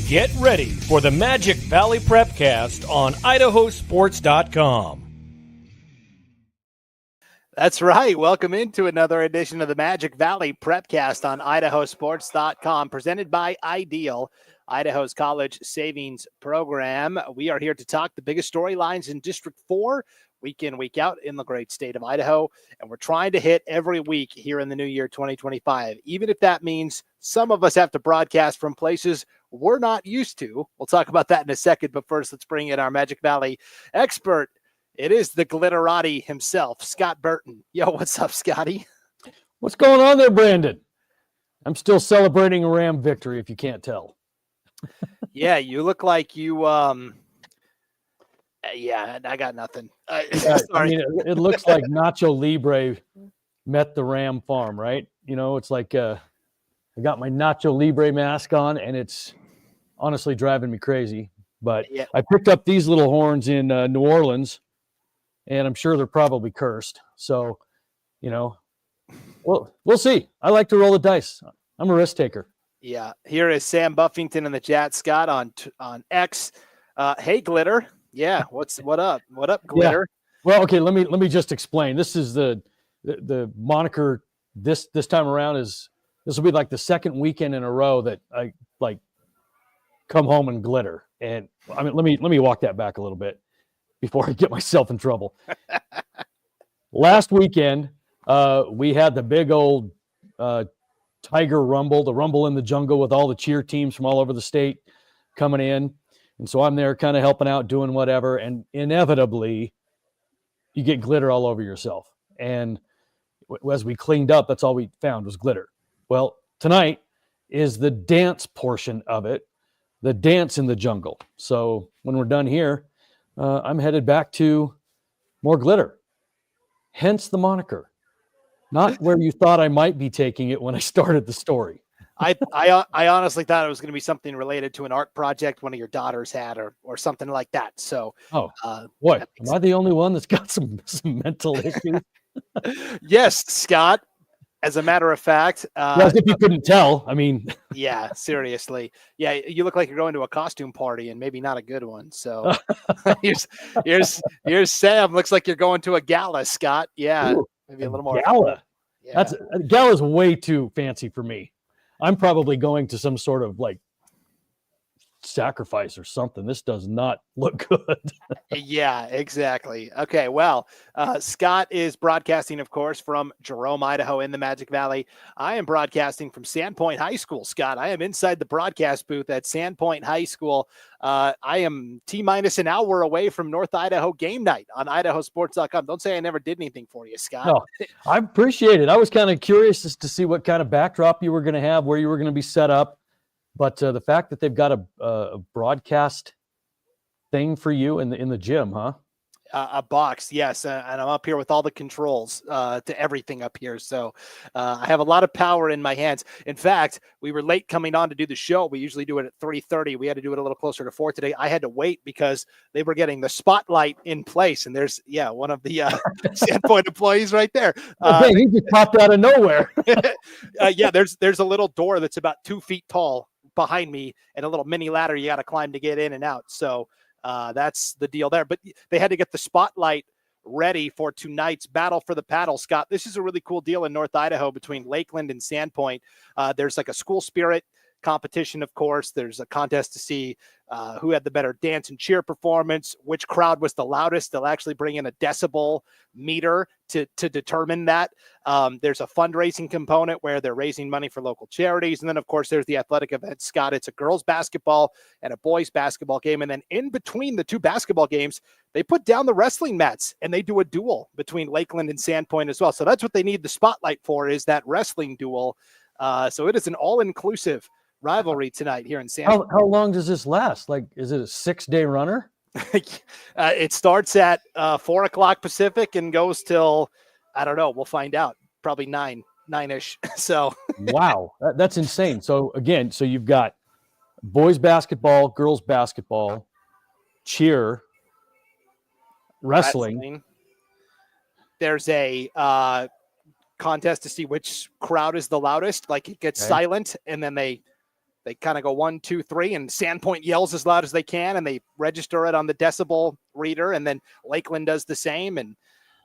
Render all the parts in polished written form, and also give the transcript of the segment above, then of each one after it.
Get ready for the Magic Valley Prepcast on IdahoSports.com. That's right. Welcome into another edition of the Magic Valley Prepcast on IdahoSports.com, presented by Ideal, Idaho's college savings program. We are here to talk the biggest storylines in District 4, week in, week out in the great state of Idaho. And we're trying to hit every week here in the new year 2025, even if that means some of us have to broadcast from places we're not used to. We'll talk about that in a second. But first, let's bring in our Magic Valley expert. It is the glitterati himself, Scott Burton. Yo, what's up, Scotty? What's going on there, Brandon? I'm still celebrating a Ram victory, if you can't tell. Yeah, you look like you, yeah, I got nothing. Sorry. I mean, it looks like Nacho Libre met the Ram farm, right? You know, it's like I got my Nacho Libre mask on, and it's honestly driving me crazy. But yeah. I picked up these little horns in New Orleans, and I'm sure they're probably cursed. So, you know, we'll see. I like to roll the dice. I'm a risk taker. Yeah. Here is Sam Buffington in the chat, Scott, on X. Hey, Glitter. Yeah. What up? What up, Glitter? Yeah. Well, okay. Let me just explain. This is the moniker this time around is this will be like the second weekend in a row that I like come home and glitter. And I mean, let me walk that back a little bit before I get myself in trouble. Last weekend, we had the big old Tiger Rumble, the Rumble in the Jungle with all the cheer teams from all over the state coming in. And so I'm there kind of helping out, doing whatever. And inevitably, you get glitter all over yourself. And as we cleaned up, that's all we found was glitter. Well, tonight is the dance portion of it, the dance in the jungle. So when we're done here, I'm headed back to more glitter, hence the moniker. Not where you thought I might be taking it when I started the story. I honestly thought it was going to be something related to an art project one of your daughters had or something like that. So, what? Am I the only one that's got some mental issues? Yes, Scott. As a matter of fact, as if you couldn't tell. I mean, yeah, seriously. Yeah, you look like you're going to a costume party and maybe not a good one. So here's Sam. Looks like you're going to a gala, Scott. Yeah, ooh, maybe a little more gala. Yeah. Gala's way too fancy for me. I'm probably going to some sort of like sacrifice or something. This does not look good. Yeah, exactly. Okay, well, Scott is broadcasting, of course, from Jerome, Idaho in the Magic Valley. I am broadcasting from Sandpoint High School, Scott. I am inside the broadcast booth at Sandpoint High School. I am T-minus an hour away from North Idaho game night on IdahoSports.com. Don't say I never did anything for you, Scott. No, I appreciate it. I was kind of curious as to see what kind of backdrop you were going to have, where you were going to be set up. But the fact that they've got a broadcast thing for you in the gym, huh? A box, yes, and I'm up here with all the controls to everything up here. So I have a lot of power in my hands. In fact, we were late coming on to do the show. We usually do it at 3:30. We had to do it a little closer to 4 today. I had to wait because they were getting the spotlight in place. And there's, one of the Sandpoint employees right there. He just popped out of nowhere. Yeah, there's a little door that's about 2 feet tall behind me and a little mini ladder you got to climb to get in and out. So that's the deal there. But they had to get the spotlight ready for tonight's Battle for the Paddle, Scott. This is a really cool deal in North Idaho between Lakeland and Sandpoint. There's like a school spirit competition, of course. There's a contest to see who had the better dance and cheer performance, which crowd was the loudest. They'll actually bring in a decibel meter to determine that. There's a fundraising component where they're raising money for local charities. And then, of course, there's the athletic event, Scott. It's a girls basketball and a boys basketball game. And then in between the two basketball games, they put down the wrestling mats and they do a duel between Lakeland and Sandpoint as well. So that's what they need the spotlight for, is that wrestling duel. So it is an all-inclusive rivalry tonight here in Sandpoint. How long does this last? Like, is it a 6-day runner? It starts at 4 o'clock Pacific and goes till, I don't know, we'll find out, probably 9-ish. So wow, that's insane. So again, you've got boys basketball, girls basketball, cheer, wrestling. There's a contest to see which crowd is the loudest. Like, it gets silent and then they They kind of go 1, 2, 3, and Sandpoint yells as loud as they can, and they register it on the decibel reader, and then Lakeland does the same. And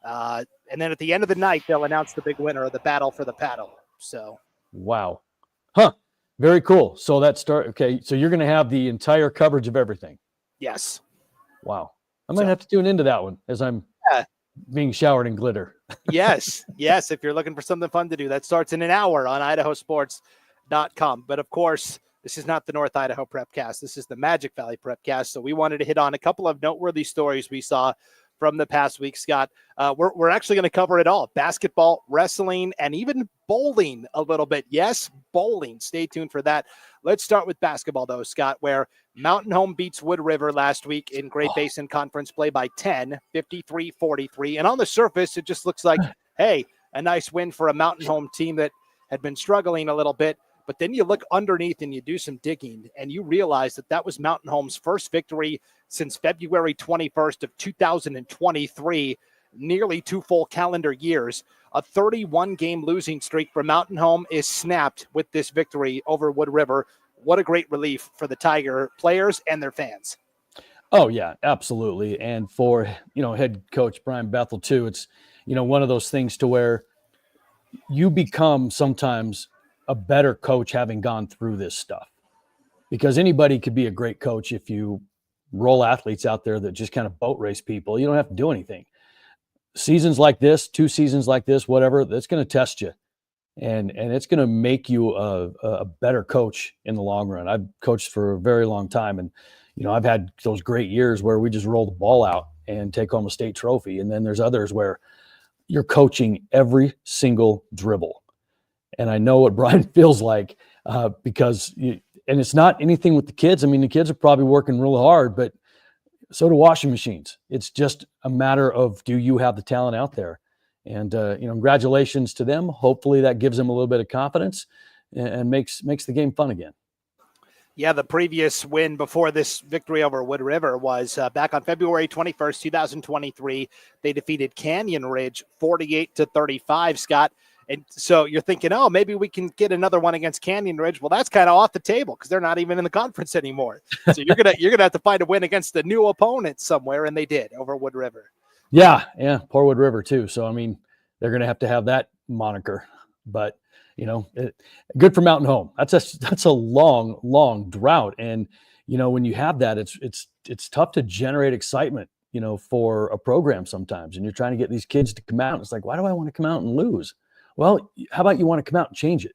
then at the end of the night, they'll announce the big winner of the battle for the paddle. So, wow. Huh. Very cool. So okay. So you're going to have the entire coverage of everything. Yes. Wow. I might have to tune into that one as I'm being showered in glitter. Yes. Yes. If you're looking for something fun to do, that starts in an hour on IdahoSports.com. But of course, this is not the North Idaho Prepcast. This is the Magic Valley Prepcast. So we wanted to hit on a couple of noteworthy stories we saw from the past week, Scott. We're actually going to cover it all: basketball, wrestling, and even bowling a little bit. Yes, bowling. Stay tuned for that. Let's start with basketball, though, Scott, where Mountain Home beats Wood River last week in Great Basin Conference play by 10, 53-43. And on the surface, it just looks like, hey, a nice win for a Mountain Home team that had been struggling a little bit. But then you look underneath and you do some digging, and you realize that was Mountain Home's first victory since February 21st of 2023, nearly 2 full calendar years. A 31-game losing streak for Mountain Home is snapped with this victory over Wood River. What a great relief for the Tiger players and their fans. Oh, yeah, absolutely. And for, head coach Brian Bethel, too, it's, one of those things to where you become sometimes a better coach having gone through this stuff, because anybody could be a great coach if you roll athletes out there that just kind of boat race people. You don't have to do anything. Seasons like this, 2 seasons like this, whatever, that's going to test you, and it's going to make you a better coach in the long run. I've coached for a very long time, and I've had those great years where we just roll the ball out and take home a state trophy, and then there's others where you're coaching every single dribble. And I know what Brian feels like, because and it's not anything with the kids. I mean, the kids are probably working really hard, but so do washing machines. It's just a matter of, do you have the talent out there? And, congratulations to them. Hopefully that gives them a little bit of confidence and makes the game fun again. Yeah, the previous win before this victory over Wood River was back on February 21st, 2023. They defeated Canyon Ridge 48-35, Scott. And so you're thinking, oh, maybe we can get another one against Canyon Ridge. Well, that's kind of off the table because they're not even in the conference anymore. So you're gonna have to find a win against the new opponent somewhere, and they did over Wood River. Yeah, poor Wood River too. So I mean, they're gonna have to have that moniker. But good for Mountain Home. That's a long drought, and when you have that, it's tough to generate excitement, for a program sometimes, and you're trying to get these kids to come out. It's like, why do I want to come out and lose? Well, how about you want to come out and change it?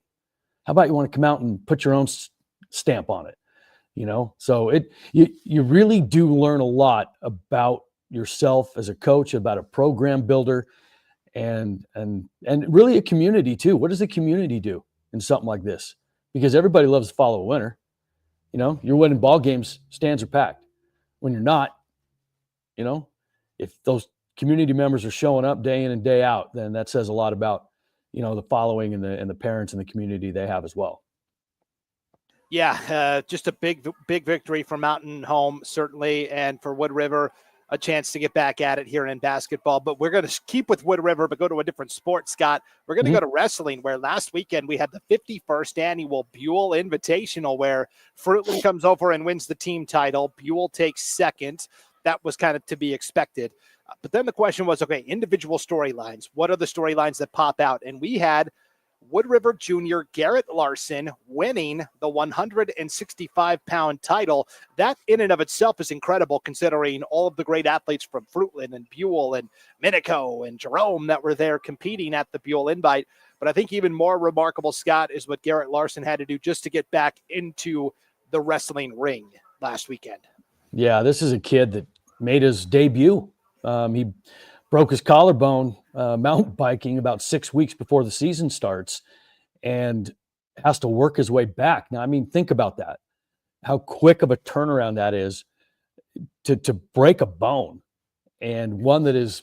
How about you want to come out and put your own stamp on it? So you really do learn a lot about yourself as a coach, about a program builder, and really a community too. What does the community do in something like this? Because everybody loves to follow a winner. You're winning ball games, stands are packed. When you're not, if those community members are showing up day in and day out, then that says a lot about the following and the parents and the community they have as well. Yeah, just a big victory for Mountain Home, certainly, and for Wood River, a chance to get back at it here in basketball. But we're going to keep with Wood River, but go to a different sport, Scott. We're going to go to wrestling, where last weekend we had the 51st annual Buhl Invitational, where Fruitland comes over and wins the team title. Buhl takes second. That was kind of to be expected. But then the question was, okay, individual storylines. What are the storylines that pop out? And we had Wood River Jr. Garrett Larson winning the 165-pound title. That in and of itself is incredible, considering all of the great athletes from Fruitland and Buhl and Minico and Jerome that were there competing at the Buhl Invite. But I think even more remarkable, Scott, is what Garrett Larson had to do just to get back into the wrestling ring last weekend. Yeah, this is a kid that made his debut. He broke his collarbone mountain biking about 6 weeks before the season starts and has to work his way back. Now, I mean, think about that. How quick of a turnaround that is to break a bone, and one that is,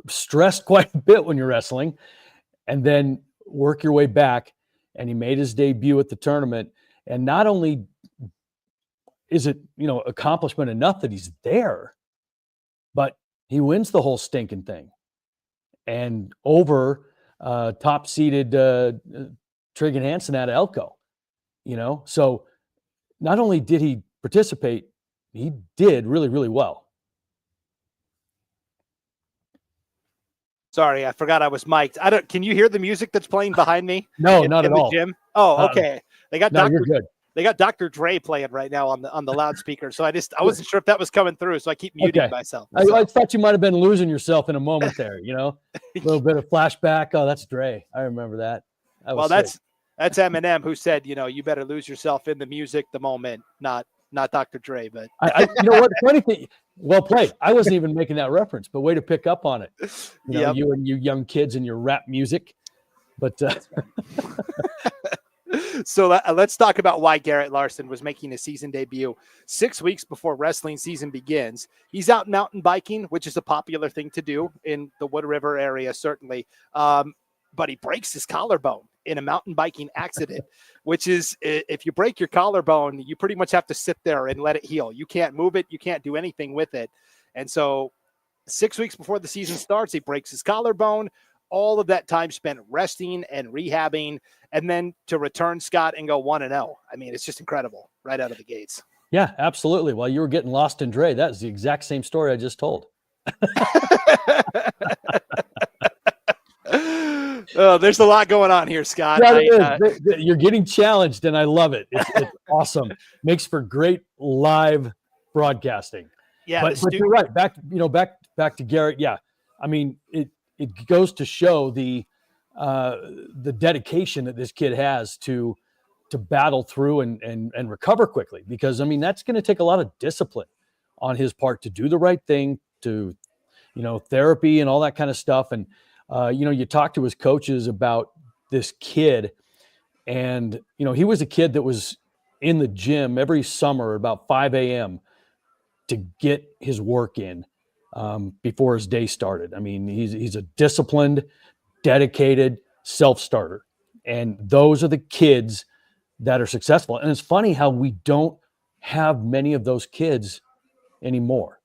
stressed quite a bit when you're wrestling, and then work your way back. And he made his debut at the tournament. And not only is it, accomplishment enough that he's there, but he wins the whole stinking thing, and over top-seeded Trigan Hansen out of Elko. So not only did he participate, he did really, really well. Sorry, I forgot I was mic'd. Can you hear the music that's playing behind me? No, not in at the all. gym? Oh, okay. They got No, you're good. They got Dr. Dre playing right now on the loudspeaker. So I wasn't sure if that was coming through. So I keep muting myself. So. I thought you might have been losing yourself in a moment there, a little bit of flashback. Oh, that's Dre. I remember that. That's Eminem who said, you better lose yourself in the music, the moment, not Dr. Dre, but you know what? Funny thing, well played. I wasn't even making that reference, but way to pick up on it. You and you young kids and your rap music. But so let's talk about why Garrett Larson was making his season debut 6 weeks before wrestling season begins. He's out mountain biking, which is a popular thing to do in the Wood River area, certainly. But he breaks his collarbone in a mountain biking accident, which is, if you break your collarbone, you pretty much have to sit there and let it heal. You can't move it. You can't do anything with it. And so 6 weeks before the season starts, he breaks his collarbone. All of that time spent resting and rehabbing, and then to return, Scott, and go 1-0. I mean, it's just incredible right out of the gates. Yeah, absolutely. While you were getting lost in Dre, that is the exact same story I just told. Oh, there's a lot going on here, Scott. You're getting challenged, and I love it. It's awesome. Makes for great live broadcasting. Yeah, but you're right. Back to Garrett. Yeah, I mean, it goes to show the dedication that this kid has to battle through and recover quickly, because I mean that's going to take a lot of discipline on his part to do the right thing, to therapy and all that kind of stuff. And you talk to his coaches about this kid, and he was a kid that was in the gym every summer about 5 a.m. to get his work in before his day started. I mean, he's a disciplined, dedicated self-starter, and those are the kids that are successful. And it's funny how we don't have many of those kids anymore.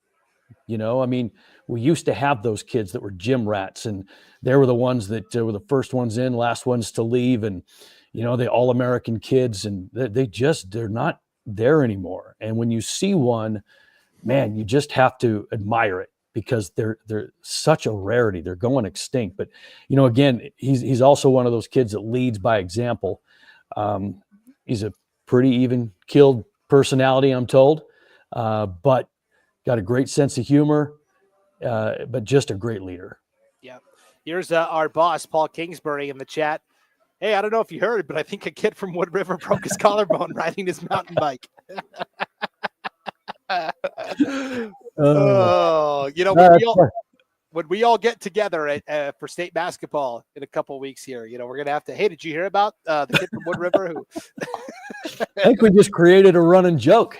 I mean, we used to have those kids that were gym rats, and they were the ones that were the first ones in, last ones to leave, and the all-American kids, and they're not there anymore. And when you see one, man, you just have to admire it, because they're such a rarity. They're going extinct. But again, he's also one of those kids that leads by example. He's a pretty even-keeled personality, I'm told, but got a great sense of humor, but just a great leader. Yeah. Here's our boss, Paul Kingsbury, in the chat. Hey, I don't know if you heard, but I think a kid from Wood River broke his collarbone riding his mountain bike. When we all get together for state basketball in a couple of weeks here, we're going to have to, hey, did you hear about the kid from Wood River? I think we just created a running joke.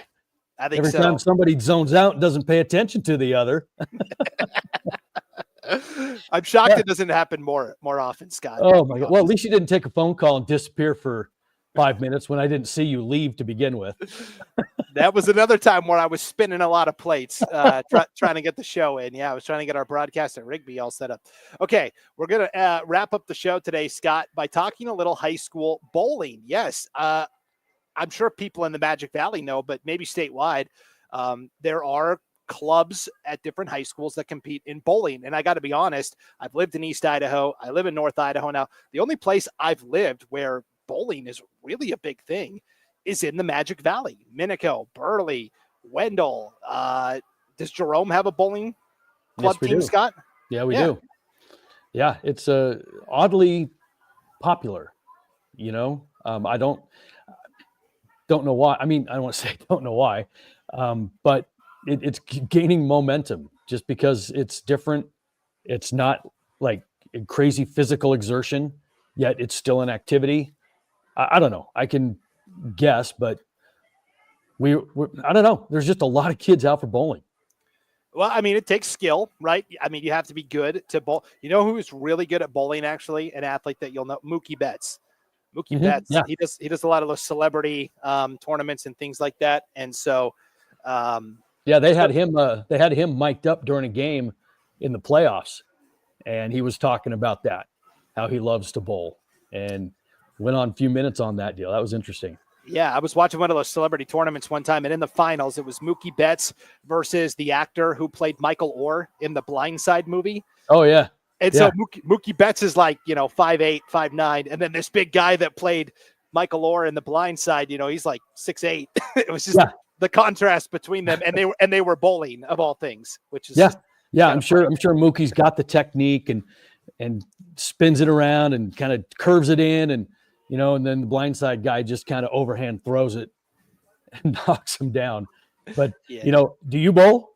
I think every time somebody zones out and doesn't pay attention to the other. I'm shocked it doesn't happen more often, Scott. Oh my God. Well, at least you didn't take a phone call and disappear for 5 minutes when I didn't see you leave to begin with. That was another time where I was spinning a lot of plates, trying to get the show in. Yeah, I was trying to get our broadcast at Rigby all set up. Okay, we're going to wrap up the show today, Scott, by talking a little high school bowling. Yes, I'm sure people in the Magic Valley know, but maybe statewide, there are clubs at different high schools that compete in bowling. And I got to be honest, I've lived in East Idaho. I live in North Idaho now. The only place I've lived where bowling is really a big thing is in the Magic Valley. Minico, Burley, Wendell. Does Jerome have a bowling club team, Scott? Yeah, we do. Yeah, it's oddly popular. I don't know why. I mean, I don't want to say don't know why, but it's gaining momentum just because it's different. It's not like a crazy physical exertion, yet it's still an activity. I don't know. I can guess, but I don't know. There's just a lot of kids out for bowling. Well, I mean, it takes skill, right? I mean, you have to be good to bowl. You know who's really good at bowling, actually? An athlete that you'll know, Mookie Betts. Mookie Betts. Yeah. He does a lot of those celebrity tournaments and things like that. And so, they had him mic'd up during a game in the playoffs, and he was talking about that, how he loves to bowl, and went on a few minutes on that deal. That was interesting. Yeah, I was watching one of those celebrity tournaments one time, and in the finals, it was Mookie Betts versus the actor who played Michael Orr in the Blind Side movie. Oh, yeah. And so Mookie Betts is like, 5'8", 5'9", and then this big guy that played Michael Orr in the Blind Side, he's like 6'8". It was just the contrast between them, and they were bowling of all things, which is I'm sure Mookie's got the technique and spins it around and kind of curves it in, and and then the blindside guy just kind of overhand throws it and knocks him down. But do you bowl?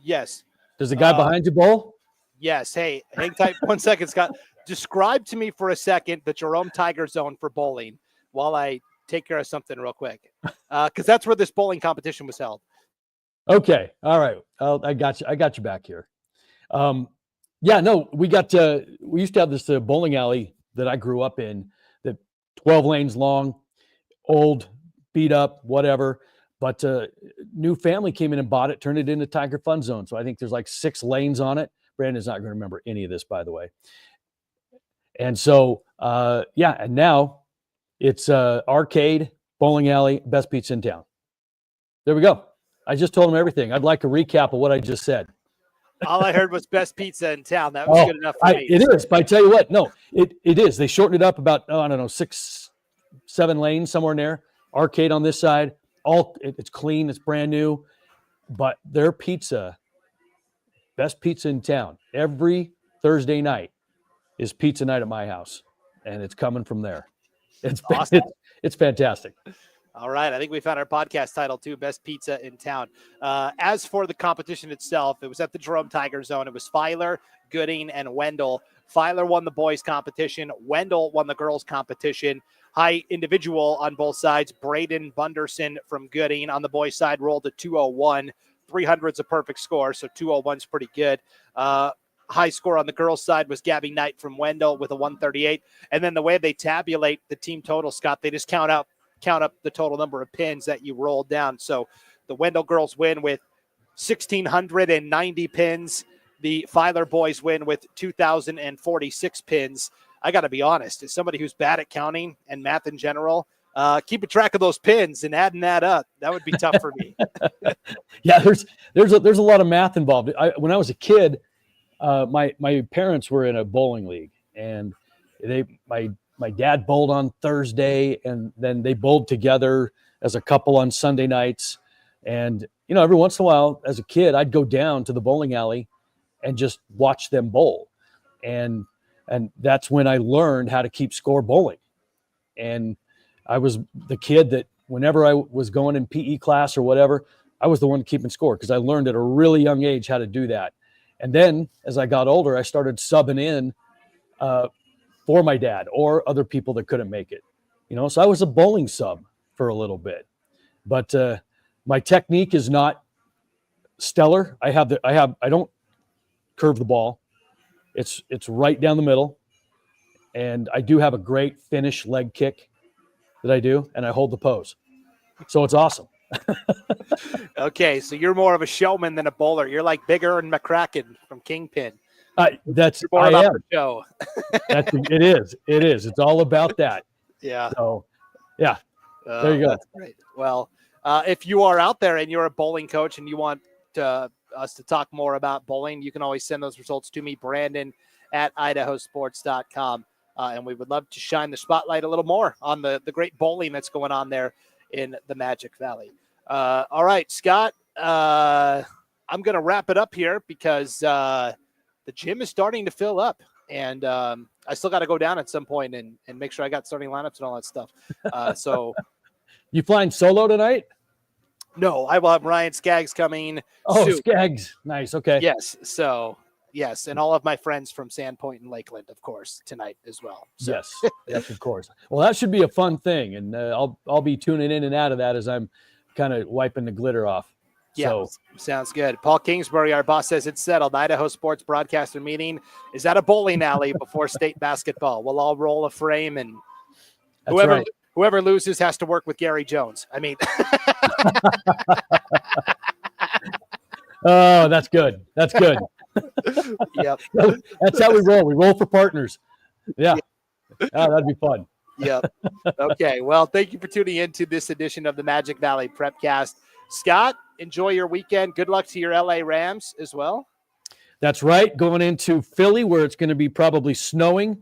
Yes. Does the guy behind you bowl? Yes. Hey, hang tight 1 second, Scott. Describe to me for a second the Jerome Tiger Zone for bowling while I take care of something real quick, because that's where this bowling competition was held. Okay. All right. I got you. I got you back here. We used to have this bowling alley that I grew up in, that 12 lanes long, old, beat up, whatever. But new family came in and bought it, turned it into Tiger Fun Zone. So I think there's like 6 lanes on it. Brandon's not going to remember any of this, by the way. And so, and now it's arcade, bowling alley, best pizza in town. There we go. I just told him everything. I'd like a recap of what I just said. All I heard was best pizza in town. That was good enough for me. It is, but I tell you what, no, it is. They shortened it up about, 6, 7 lanes, somewhere in there. Arcade on this side. It's clean. It's brand new. But their pizza, best pizza in town, every Thursday night is pizza night at my house, and it's coming from there. It's awesome. It's fantastic. All right. I think we found our podcast title too, Best Pizza in Town. As for the competition itself, it was at the Jerome Tiger Zone. It was Filer, Gooding, and Wendell. Filer won the boys competition. Wendell won the girls competition. High individual on both sides. Braden Bunderson from Gooding on the boys side rolled a 201. 300's a perfect score, so 201's pretty good. High score on the girls' side was Gabby Knight from Wendell with a 138. And then the way they tabulate the team total, Scott, they just count up the total number of pins that you rolled down. So the Wendell girls win with 1,690 pins. The Filer boys win with 2,046 pins. I got to be honest, as somebody who's bad at counting and math in general, keeping track of those pins and adding that up, that would be tough for me. Yeah, there's a lot of math involved. When I was a kid, my parents were in a bowling league, and my dad bowled on Thursday, and then they bowled together as a couple on Sunday nights. And, every once in a while as a kid, I'd go down to the bowling alley and just watch them bowl. And that's when I learned how to keep score bowling. And I was the kid that whenever I was going in PE class or whatever, I was the one keeping score, because I learned at a really young age how to do that. And then as I got older, I started subbing in for my dad or other people that couldn't make it, so I was a bowling sub for a little bit, but my technique is not stellar. I don't curve the ball. It's right down the middle. And I do have a great finish leg kick that I do, and I hold the pose. So it's awesome. Okay. So you're more of a showman than a bowler. You're like Bigger and McCracken from Kingpin. That's more I about am. the show. It is. It's all about that. Yeah. So, yeah. There you go. That's great. Well, if you are out there and you're a bowling coach and you want us to talk more about bowling, you can always send those results to me, Brandon, at IdahoSports.com. And we would love to shine the spotlight a little more on the great bowling that's going on there in the Magic Valley. All right, Scott, I'm going to wrap it up here because the gym is starting to fill up, and I still got to go down at some point and make sure I got starting lineups and all that stuff. So you flying solo tonight? No, I will have Ryan Skaggs coming. Oh, soon. Skaggs. Nice. Okay. Yes. So yes. And all of my friends from Sandpoint and Lakeland, of course, tonight as well. So. Yes. Yes, of course. Well, that should be a fun thing. And I'll be tuning in and out of that as I'm kind of wiping the glitter off. Yeah, so. Sounds good. Paul Kingsbury, our boss, says it's settled. Idaho Sports Broadcaster meeting is at a bowling alley before state basketball. We'll all roll a frame, and whoever loses has to work with Gary Jones. I mean, oh, that's good. That's good. Yep. That's how we roll. We roll for partners. Yeah. Oh, that'd be fun. Yep. Okay. Well, thank you for tuning in to this edition of the Magic Valley Prepcast. Scott, enjoy your weekend. Good luck to your LA Rams as well. That's right. Going into Philly, where it's going to be probably snowing.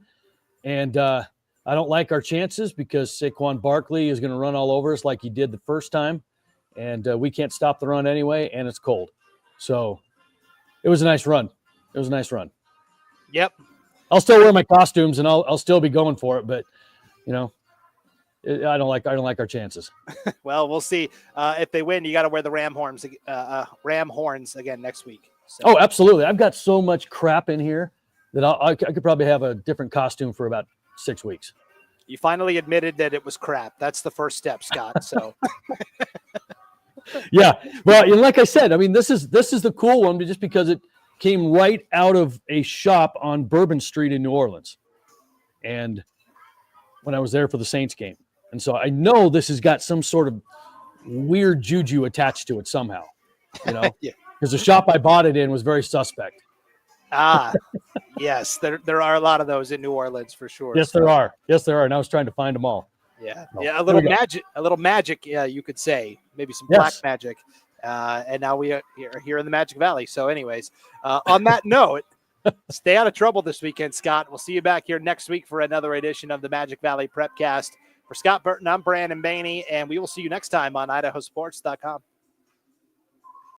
And I don't like our chances because Saquon Barkley is going to run all over us like he did the first time. And we can't stop the run anyway, and it's cold. So it was a nice run. Yep. I'll still wear my costumes, and I'll still be going for it. But, I don't like our chances. Well, we'll see. If they win, you got to wear the ram horns again next week. So. Oh, absolutely. I've got so much crap in here that I could probably have a different costume for about 6 weeks. You finally admitted that it was crap. That's the first step, Scott. So, yeah. Well, like I said, I mean, this is the cool one just because it came right out of a shop on Bourbon Street in New Orleans, and when I was there for the Saints game, and so I know this has got some sort of weird juju attached to it somehow. Yeah. Because the shop I bought it in was very suspect. Yes, there are a lot of those in New Orleans for sure. Yes, there are. And I was trying to find them all. Yeah, Oh, yeah, a little magic. Yeah, you could say maybe some black magic. And now we are here in the Magic Valley. So, anyways, on that note, stay out of trouble this weekend, Scott. We'll see you back here next week for another edition of the Magic Valley Prepcast. For Scott Burton, I'm Brandon Baney, and we will see you next time on IdahoSports.com.